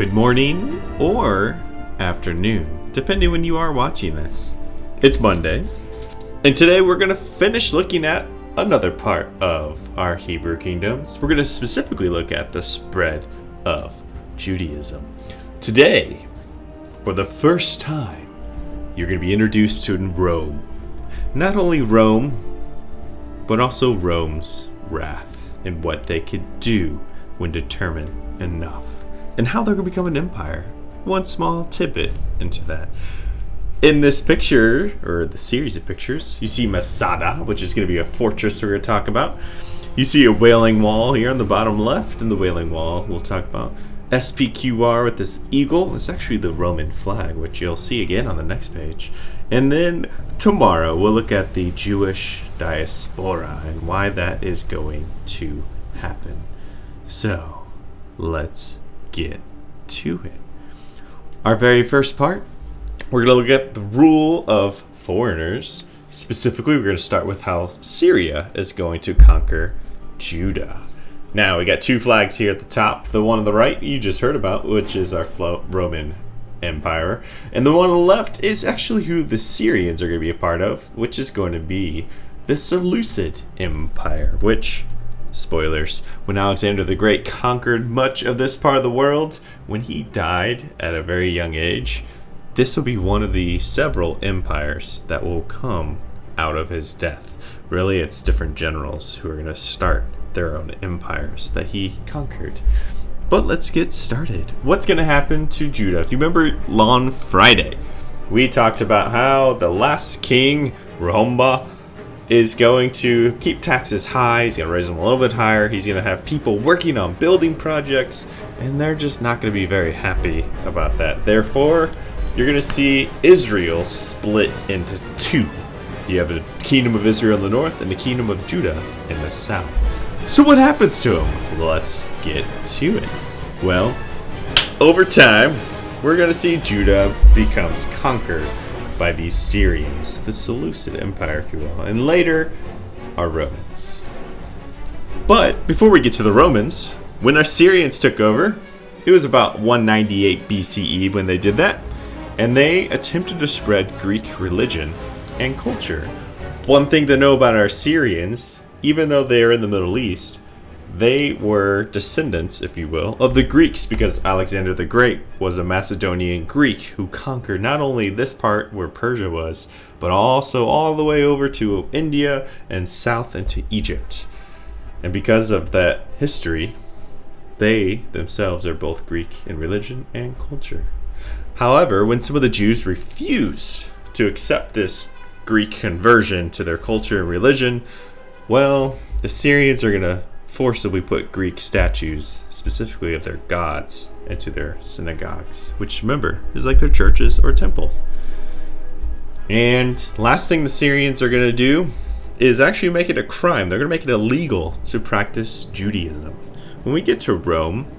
good morning or afternoon, depending when you are watching this. It's Monday, and today we're going to finish looking at another part of our Hebrew kingdoms. We're going to specifically look at the spread of Judaism. Today, for the first time, you're going to be introduced to Rome. Not only Rome, but also Rome's wrath and what they could do when determined enough, and how they're going to become an empire. One small tidbit into that. In this picture, or the series of pictures, you see Masada, which is going to be a fortress we're going to talk about. You see a Wailing Wall here on the bottom left, and the Wailing Wall we'll talk about. SPQR with this eagle. It's actually the Roman flag, which you'll see again on the next page. And then tomorrow we'll look at the Jewish diaspora and why that is going to happen. So, let's get to it. Our very first part, we're going to look at the rule of foreigners. Specifically, we're going to start with how Syria is going to conquer Judah. Now, we got two flags here at the top. The one on the right you just heard about, which is our Roman Empire. And the one on the left is actually who the Syrians are going to be a part of, which is going to be the Seleucid Empire, which, spoilers, when Alexander the Great conquered much of this part of the world, when he died at a very young age, this will be one of the several empires that will come out of his death. Really, it's different generals who are going to start their own empires that he conquered. But let's get started. What's going to happen to Judah? If you remember on Friday, we talked about how the last king, Rehoboam, is going to keep taxes high. He's going to raise them a little bit higher. He's going to have people working on building projects, and they're just not going to be very happy about that. Therefore, you're going to see Israel split into two. You have the kingdom of Israel in the north and the kingdom of Judah in the south. So what happens to him? Let's get to it. Well, over time, we're going to see Judah becomes conquered by these Syrians, the Seleucid Empire, if you will, and later, our Romans. But before we get to the Romans, when our Syrians took over, it was about 198 BCE when they did that, and they attempted to spread Greek religion and culture. One thing to know about our Syrians, even though they are in the Middle East, they were descendants, if you will, of the Greeks, because Alexander the Great was a Macedonian Greek who conquered not only this part where Persia was, but also all the way over to India and south into Egypt. And because of that history, they themselves are both Greek in religion and culture. However, when some of the Jews refused to accept this Greek conversion to their culture and religion, well, the Syrians are going to forcibly put Greek statues, specifically of their gods, into their synagogues, which, remember, is like their churches or temples. And last thing the Syrians are going to do is actually make it a crime. They're going to make it illegal to practice Judaism. When we get to Rome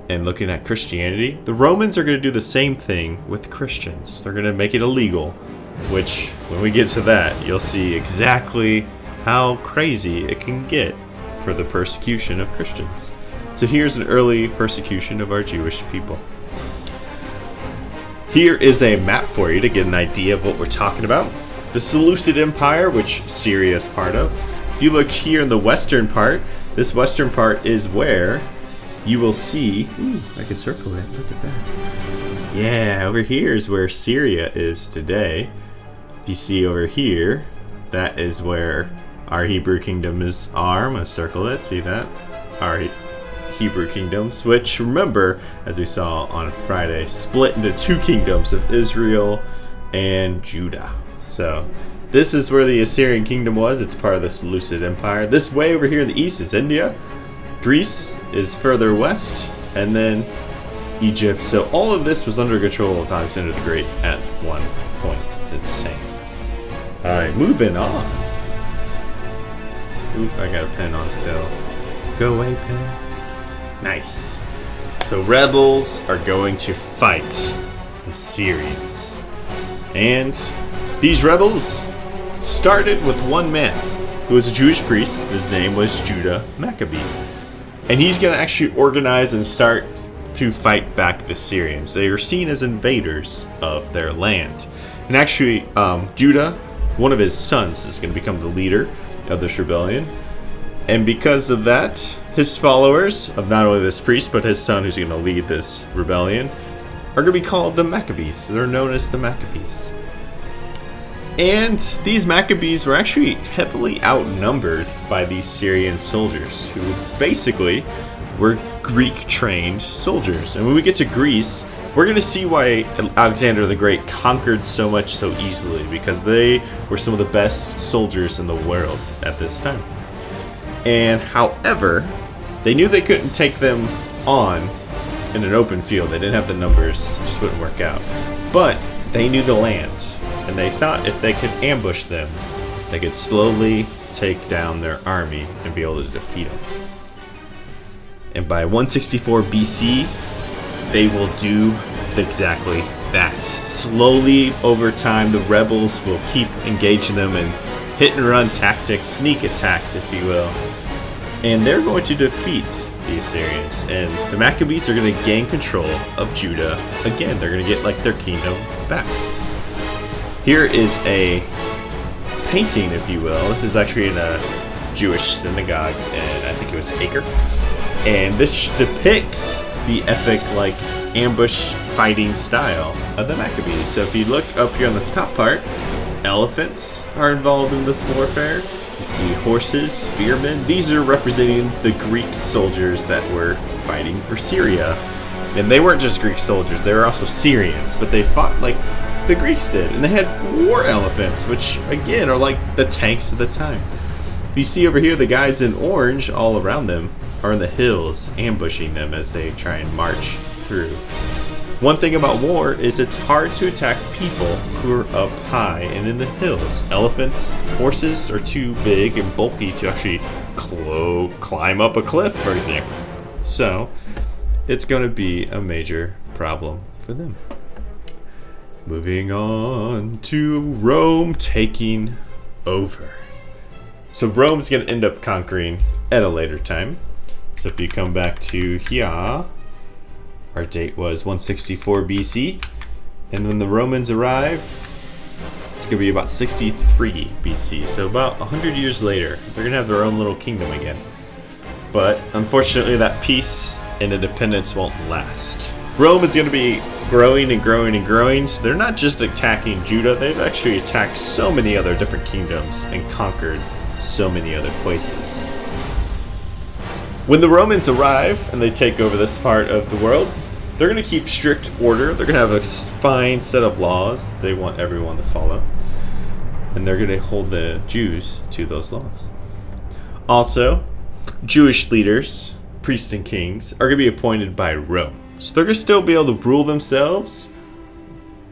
and looking at Christianity, the Romans are going to do the same thing with Christians. They're going to make it illegal, which, when we get to that, you'll see exactly how crazy it can get for the persecution of Christians. So here's an early persecution of our Jewish people. Here is a map for you to get an idea of what we're talking about. The Seleucid Empire, which Syria is part of. If you look here in the western part, this western part is where you will see, I can circle it, look at that. Yeah, over here is where Syria is today. You see over here, that is where our Hebrew kingdom is. I'm going to circle it, see that? Our Hebrew kingdoms, which, remember, as we saw on Friday, split into two kingdoms of Israel and Judah. So, this is where the Assyrian kingdom was. It's part of the Seleucid Empire. This way over here in the east is India. Greece is further west, and then Egypt. So all of this was under control of Alexander the Great at one point. It's insane. Alright, moving on. Oop, I got a pen on still. Go away, pen. Nice. So rebels are going to fight the Syrians. And these rebels started with one man who was a Jewish priest. His name was Judah Maccabee. And he's going to actually organize and start to fight back the Syrians. They were seen as invaders of their land. And actually, Judah, one of his sons, is going to become the leader of this rebellion. And because of that, his followers, of not only this priest, but his son who's going to lead this rebellion, are going to be called the Maccabees. They're known as the Maccabees. And these Maccabees were actually heavily outnumbered by these Syrian soldiers, who basically were Greek-trained soldiers. And when we get to Greece, we're going to see why Alexander the Great conquered so much so easily, because they were some of the best soldiers in the world at this time. And however, they knew they couldn't take them on in an open field. They didn't have the numbers, it just wouldn't work out. But they knew the land, and they thought if they could ambush them, they could slowly take down their army and be able to defeat them. And by 164 BC, they will do exactly that. Slowly over time, the rebels will keep engaging them in hit and run tactics, sneak attacks, if you will. And they're going to defeat the Assyrians. And the Maccabees are going to gain control of Judah again. They're going to get their kingdom back. Here is a painting, if you will. This is actually in a Jewish synagogue, and I think it was Acre. And this depicts the epic, ambush fighting style of the Maccabees. So if you look up here on this top part, elephants are involved in this warfare. You see horses, spearmen. These are representing the Greek soldiers that were fighting for Syria. And they weren't just Greek soldiers, they were also Syrians, but they fought like the Greeks did. And they had war elephants, which again are like the tanks of the time. If you see over here, the guys in orange all around them are in the hills, ambushing them as they try and march through. One thing about war is it's hard to attack people who are up high and in the hills. Elephants, horses are too big and bulky to actually climb up a cliff, for example. So it's going to be a major problem for them. Moving on to Rome taking over. So Rome's going to end up conquering at a later time. So if you come back to here, our date was 164 BC, and when the Romans arrive, it's going to be about 63 BC, so about 100 years later. They're going to have their own little kingdom again. But unfortunately, that peace and independence won't last. Rome is going to be growing and growing and growing, so they're not just attacking Judah, they've actually attacked so many other different kingdoms and conquered so many other places. When the Romans arrive and they take over this part of the world, they're going to keep strict order. They're going to have a fine set of laws they want everyone to follow. And they're going to hold the Jews to those laws. Also, Jewish leaders, priests and kings, are going to be appointed by Rome. So they're going to still be able to rule themselves,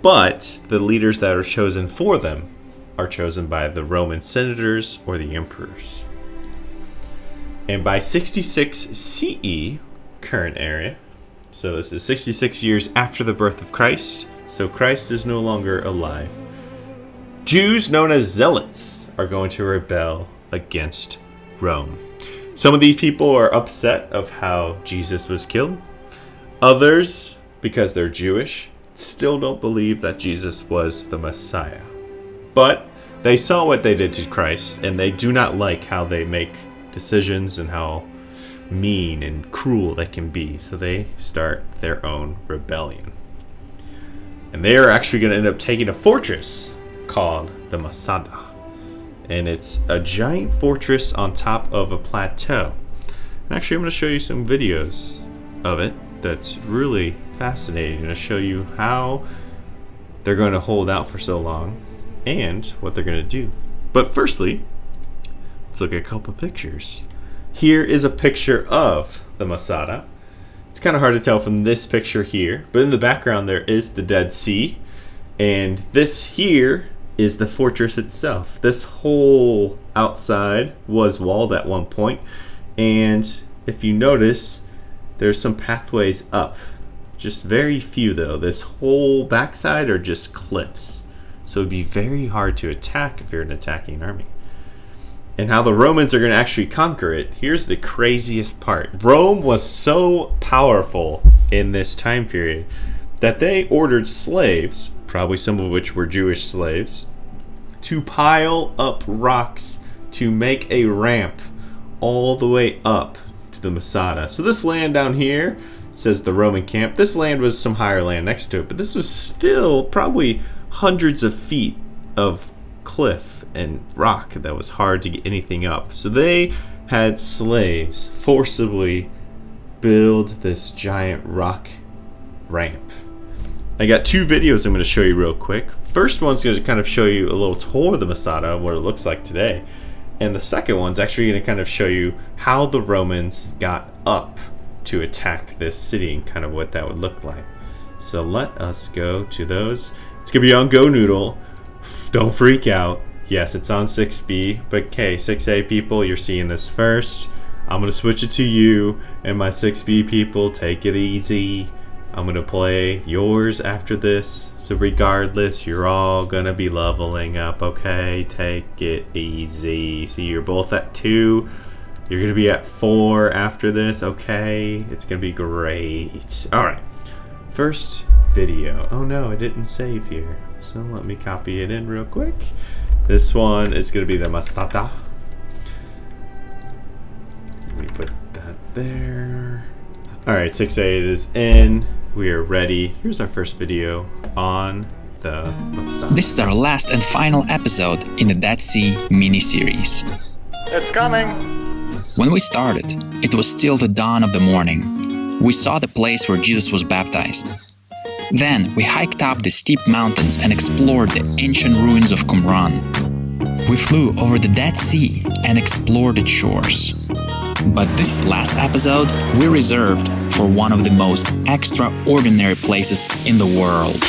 but the leaders that are chosen for them are chosen by the Roman senators or the emperors. And by 66 CE, current era, so this is 66 years after the birth of Christ, so Christ is no longer alive, Jews known as zealots are going to rebel against Rome. Some of these people are upset of how Jesus was killed. Others, because they're Jewish, still don't believe that Jesus was the Messiah. But they saw what they did to Christ, and they do not like how they make decisions and how mean and cruel they can be. So they start their own rebellion. And they are actually going to end up taking a fortress called the Masada. And it's a giant fortress on top of a plateau. And actually, I'm going to show you some videos of it that's really fascinating to show you how they're going to hold out for so long and what they're going to do. But firstly, let's look at a couple pictures. Here is a picture of the Masada. It's kind of hard to tell from this picture here, but in the background there is the Dead Sea, and this here is the fortress itself. This whole outside was walled at one point, and if you notice, there's some pathways up. Just very few though. This whole backside are just cliffs, so it'd be very hard to attack if you're an attacking army. And how the Romans are going to actually conquer it, here's the craziest part. Rome was so powerful in this time period that they ordered slaves, probably some of which were Jewish slaves, to pile up rocks to make a ramp all the way up to the Masada. So this land down here says the Roman camp. This land was some higher land next to it, but this was still probably hundreds of feet of cliff and rock that was hard to get anything up. So they had slaves forcibly build this giant rock ramp. I got two videos I'm going to show you real quick. First one's going to kind of show you a little tour of the Masada, what it looks like today. And the second one's actually going to kind of show you how the Romans got up to attack this city and kind of what that would look like. So let us go to those. It's going to be on GoNoodle. Don't freak out. Yes, it's on 6B, but okay, 6A people, you're seeing this first. I'm going to switch it to you, and my 6B people, take it easy. I'm going to play yours after this, so regardless, you're all going to be leveling up, okay? Take it easy. See, you're both at 2. You're going to be at 4 after this, okay? It's going to be great. Alright, first video. Oh no, it didn't save here, so let me copy it in real quick. This one is going to be the Masada. Let me put that there. Alright, 6A it is in. We are ready. Here's our first video on the Masada. This is our last and final episode in the Dead Sea mini-series. It's coming! When we started, it was still the dawn of the morning. We saw the place where Jesus was baptized. Then we hiked up the steep mountains and explored the ancient ruins of Qumran. We flew over the Dead Sea and explored its shores. But this last episode we reserved for one of the most extraordinary places in the world.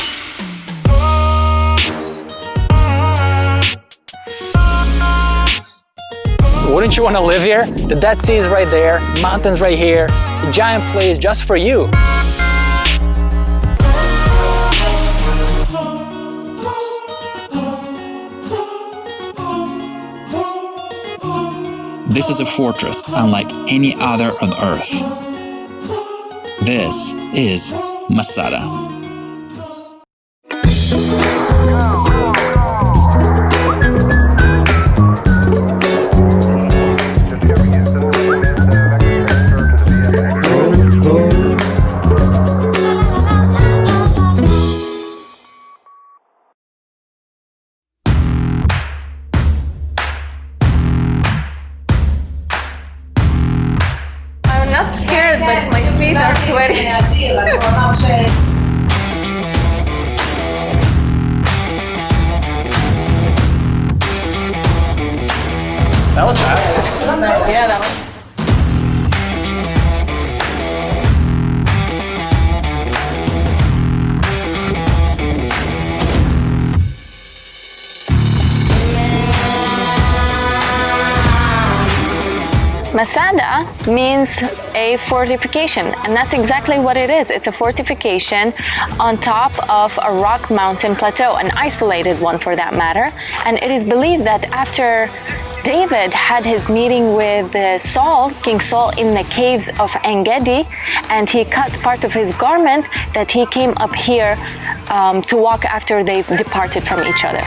Wouldn't you want to live here? The Dead Sea is right there, mountains right here, a giant place just for you. This is a fortress unlike any other on Earth. This is Masada. I'm not scared, but my feet are sweaty. That was fast. Yeah, that was. Masada means a fortification, and that's exactly what it is. It's a fortification on top of a rock mountain plateau, an isolated one for that matter. And it is believed that after David had his meeting with Saul, King Saul, in the caves of En-Gedi, and he cut part of his garment, that he came up here to walk after they departed from each other.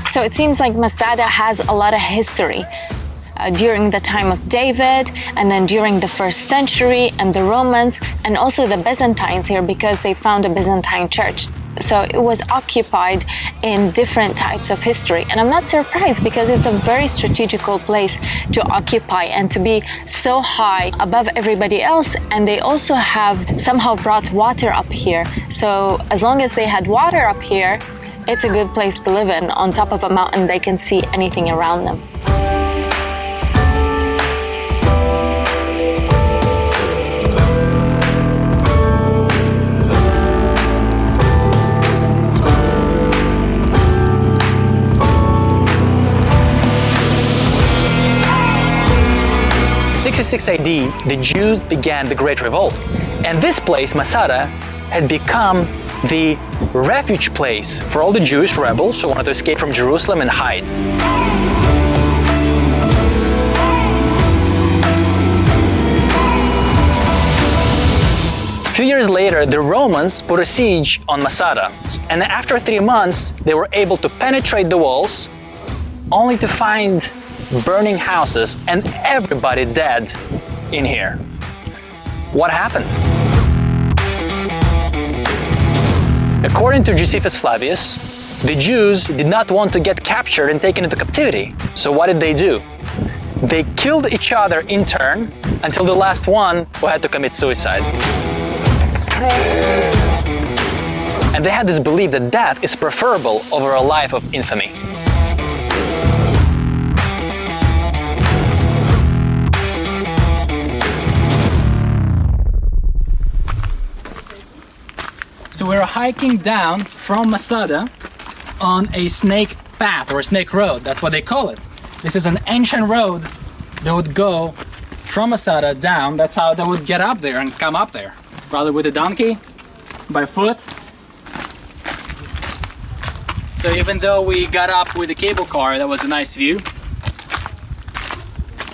So it seems like Masada has a lot of history during the time of David, and then during the 1st century, and the Romans, and also the Byzantines here, because they found a Byzantine church. So it was occupied in different types of history. And I'm not surprised, because it's a very strategical place to occupy and to be so high above everybody else. And they also have somehow brought water up here. So as long as they had water up here, it's a good place to live in. On top of a mountain, they can see anything around them. 66 AD, the Jews began the Great Revolt, and this place, Masada, had become the refuge place for all the Jewish rebels who wanted to escape from Jerusalem and hide. A few years later, the Romans put a siege on Masada, and after 3 months, they were able to penetrate the walls, only to find burning houses and everybody dead in here. What happened? According to Josephus Flavius, the Jews did not want to get captured and taken into captivity. So what did they do? They killed each other in turn until the last one who had to commit suicide. And they had this belief that death is preferable over a life of infamy. So we're hiking down from Masada on a snake path or a snake road. That's what they call it. This is an ancient road that would go from Masada down. That's how they would get up there and come up there. Probably with a donkey, by foot. So even though we got up with a cable car, that was a nice view,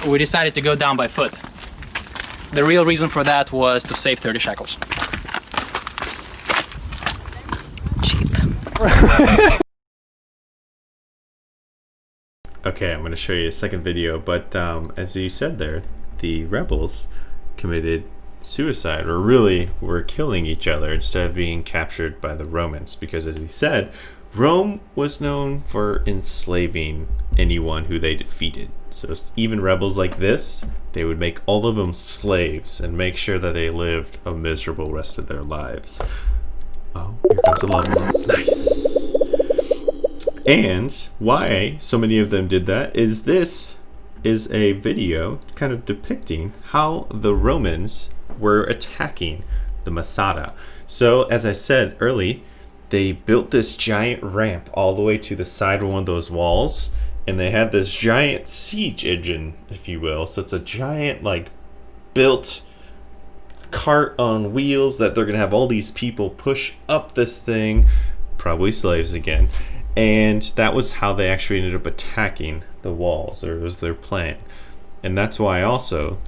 we decided to go down by foot. The real reason for that was to save 30 shekels. Okay, I'm going to show you a second video, but as you said there, the rebels committed suicide, or really were killing each other instead of being captured by the Romans, because as he said, Rome was known for enslaving anyone who they defeated. So even rebels like this, they would make all of them slaves and make sure that they lived a miserable rest of their lives. Oh, here comes a lava. Nice. And why so many of them did that is this is a video kind of depicting how the Romans were attacking the Masada. So as I said early, they built this giant ramp all the way to the side of one of those walls, and they had this giant siege engine, if you will. So it's a giant like built cart on wheels that they're gonna have all these people push up this thing, probably slaves again. And that was how they actually ended up attacking the walls, or it was their plan. And that's why also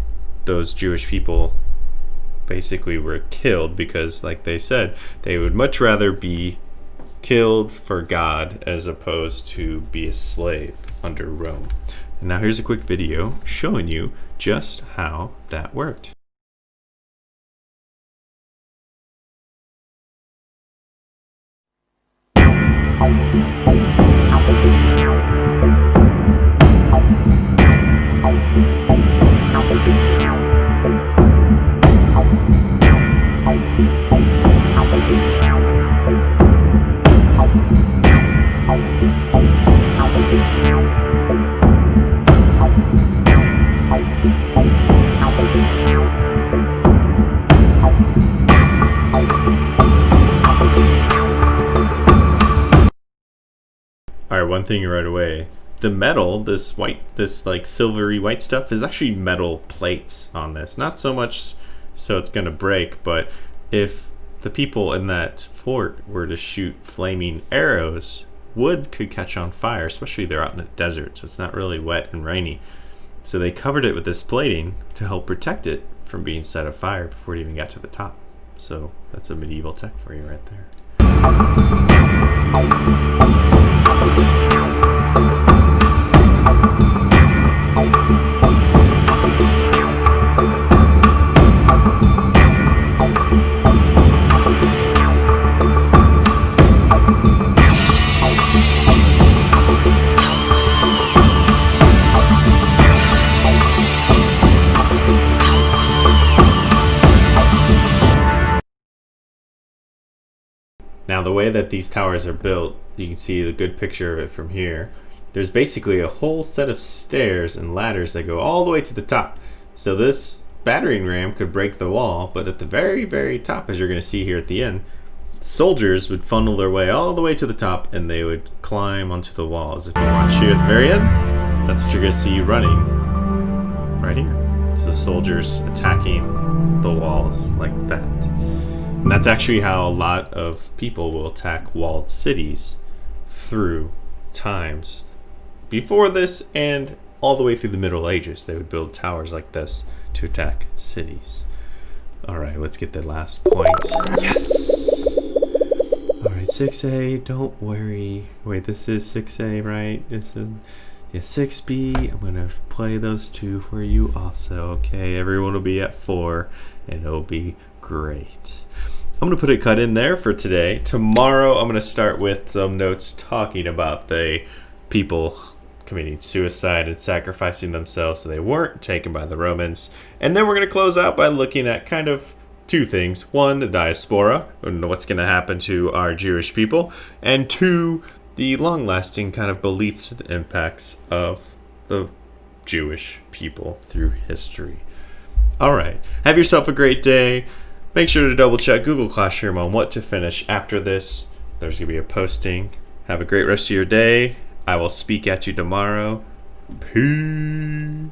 those Jewish people basically were killed, because like they said, they would much rather be killed for God as opposed to be a slave under Rome. And now here's a quick video showing you just how that worked. Alright, one thing right away. The metal, this like silvery white stuff, is actually metal plates on this. Not so much so it's gonna break, but if the people in that fort were to shoot flaming arrows, wood could catch on fire, especially they're out in a desert, so it's not really wet and rainy. So they covered it with this plating to help protect it from being set afire before it even got to the top. So that's a medieval tech for you right there. Now the way that these towers are built, you can see a good picture of it from here. There's basically a whole set of stairs and ladders that go all the way to the top. So this battering ram could break the wall, but at the very, very top, as you're going to see here at the end, soldiers would funnel their way all the way to the top and they would climb onto the walls. If you watch here at the very end, that's what you're going to see running right here. So soldiers attacking the walls like that. And that's actually how a lot of people will attack walled cities through times. Before this and all the way through the Middle Ages, they would build towers like this to attack cities. All right, let's get the last point. Yes! All right, 6A, don't worry. Wait, this is 6A, right? This is... Yeah, 6B, I'm going to play those two for you also, okay? Everyone will be at 4, and it'll be great. I'm going to put a cut in there for today. Tomorrow, I'm going to start with some notes talking about the people committing suicide and sacrificing themselves so they weren't taken by the Romans. And then we're going to close out by looking at kind of two things. One, the diaspora, and what's going to happen to our Jewish people. And two, the long-lasting kind of beliefs and impacts of the Jewish people through history. All right. Have yourself a great day. Make sure to double-check Google Classroom on what to finish after this. There's going to be a posting. Have a great rest of your day. I will speak at you tomorrow. Peace.